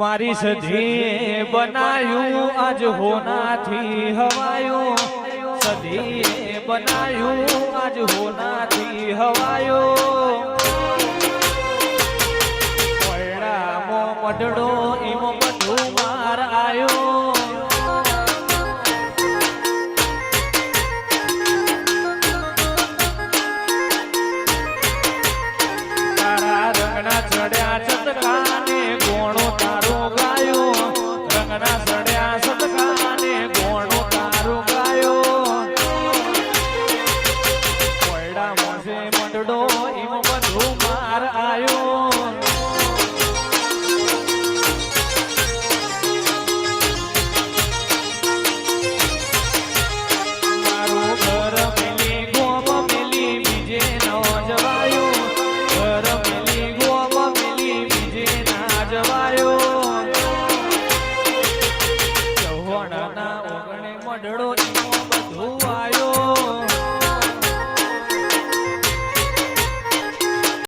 મારી સધી બનાયું આજ હોનાથી હવાયું સધી બનાયું આજ હોનાથી હવાયું કોયડામો મઢડો ઈમો બધું માર આયો તારા રંગના ચડ્યા ચટકાને ગોણો તારો ગાયો રંગના ચડ્યા ચટકાને ગોણો તારો ગાયો કોયડા મોસે મંડળો ઈમ બધું માર આયો મારું ઘર મેલી ગોમ મેલી બીજે ન જવાયું ઘર મેલી ગોમ મેલી બીજે ના જવાયો ચૌહાણના ઓગણે મંડળો ઈમો બધું આયો